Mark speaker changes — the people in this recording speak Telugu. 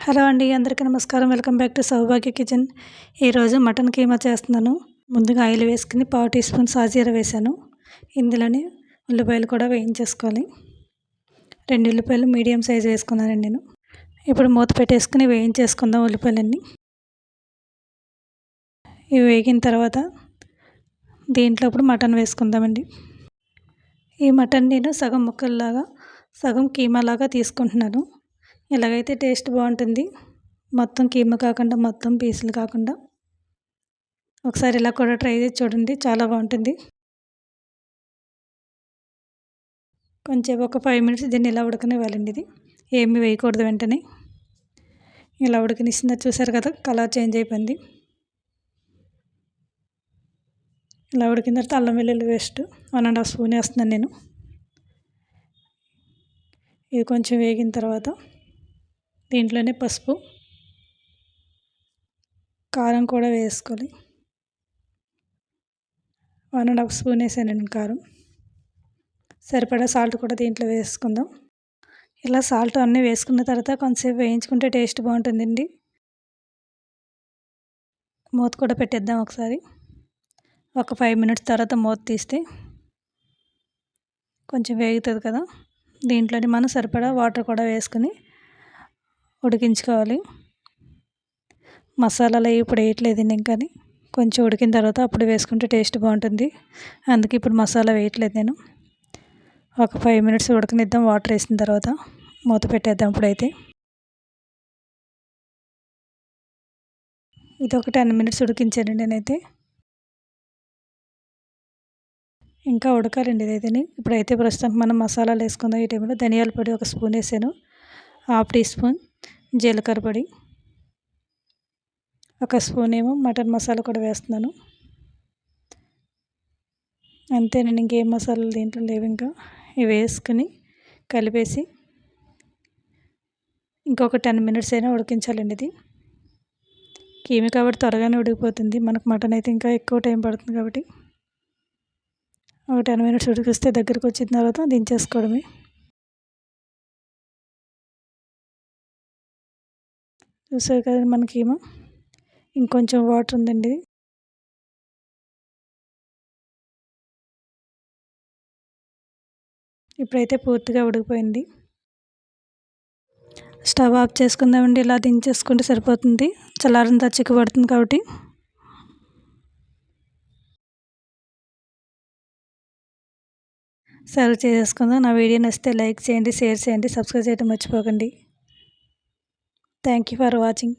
Speaker 1: హలో అండి, అందరికీ నమస్కారం. Welcome back to Saubhagya kitchen. ఈరోజు మటన్ కీమా చేస్తున్నాను. ముందుగా ఆయిల్ వేసుకుని 1/2 టీ స్పూన్ సాజీర వేసాను. ఇందులోనే ఉల్లిపాయలు కూడా వేయించేసుకోవాలి. 2 ఉల్లిపాయలు మీడియం సైజు వేసుకున్నానండి నేను. ఇప్పుడు మూత పెట్టేసుకుని వేయించేసుకుందాం ఉల్లిపాయలన్నీ. ఇవి వేగిన తర్వాత దీంట్లో ఇప్పుడు మటన్ వేసుకుందామండి. ఈ మటన్ నేను సగం ముక్కల్లాగా సగం కీమాలాగా తీసుకుంటున్నాను. ఇలాగైతే టేస్ట్ బాగుంటుంది. మొత్తం కీమా కాకుండా, మొత్తం పీసులు కాకుండా ఒకసారి ఇలా కూడా ట్రై చేసి చూడండి, చాలా బాగుంటుంది. కొంచెం ఒక 5 మినిట్స్ దీన్ని ఇలా ఉడకనివ్వాలండి. ఇది ఏమీ వేయకూడదు. వెంటనే ఇలా ఉడకనిస్తుందో చూసారు కదా, కలర్ చేంజ్ అయిపోయింది. ఇలా ఉడికిన తర్వాత అల్లం వెల్లుల్లి పేస్ట్ 1.5 స్పూన్ వేస్తున్నాను నేను. ఇది కొంచెం వేగిన తర్వాత దీంట్లోనే పసుపు, కారం కూడా వేసుకోవాలి. 1.5 స్పూన్ వేసాను నేను కారం. సరిపడా సాల్ట్ కూడా దీంట్లో వేసుకుందాం. ఇలా సాల్ట్ అన్నీ వేసుకున్న తర్వాత కొంతసేపు వేయించుకుంటే టేస్ట్ బాగుంటుందండి. మూత కూడా పెట్టేద్దాం ఒకసారి. ఒక 5 మినిట్స్ తర్వాత మూత తీస్తే కొంచెం వేగుతుంది కదా, దీంట్లోని మనం సరిపడా వాటర్ కూడా వేసుకుని ఉడికించుకోవాలి. మసాలాలు ఇప్పుడు వేయట్లేదు ఇంకా, కొంచెం ఉడికిన తర్వాత అప్పుడు వేసుకుంటే టేస్ట్ బాగుంటుంది. అందుకే ఇప్పుడు మసాలా వేయట్లేదు నేను. ఒక 5 మినిట్స్ ఉడకనిద్దాం. వాటర్ వేసిన తర్వాత మూత పెట్టేద్దాం. ఇప్పుడైతే ఇది ఒక 10 మినిట్స్ ఉడికించానండి నేనైతే. ఇంకా ఉడకాలండి ఇదైతే. ఇప్పుడైతే ప్రస్తుతానికి మనం మసాలాలు వేసుకుందాం. ఈ టైంలో ధనియాల పొడి 1 స్పూన్ వేసాను. 1/2 టీ స్పూన్ జీలకర్ర పొడి, 1 స్పూన్ ఏమో మటన్ మసాలా కూడా వేస్తున్నాను. అంతేనండి, ఇంకేం మసాలాలు దీంట్లో లేవు. ఇంకా ఇవి వేసుకుని కలిపేసి ఇంకొక 10 మినిట్స్ అయినా ఉడికించాలండి. ఇది కీమా కాబట్టి త్వరగానే ఉడికిపోతుంది. మనకు మటన్ అయితే ఇంకా ఎక్కువ టైం పడుతుంది కాబట్టి ఒక 10 మినిట్స్ ఉడికిస్తే దగ్గరికి వచ్చిన తర్వాత దించేసుకోవడమే. చూసారు కదా మన కీమా. ఇంకొంచెం వాటర్ ఉందండి. ఇప్పుడైతే పూర్తిగా ఉడికిపోయింది. స్టవ్ ఆఫ్ చేసుకుందామండి. ఇలా దించేసుకుంటే సరిపోతుంది. చల్లారంతా చిక్కబడుతుంది కాబట్టి. సర్వ్ చేసుకుందాం. నా వీడియో నచ్చితే లైక్ చేయండి, షేర్ చేయండి, సబ్స్క్రైబ్ చేయడం మర్చిపోకండి. Thank you for watching.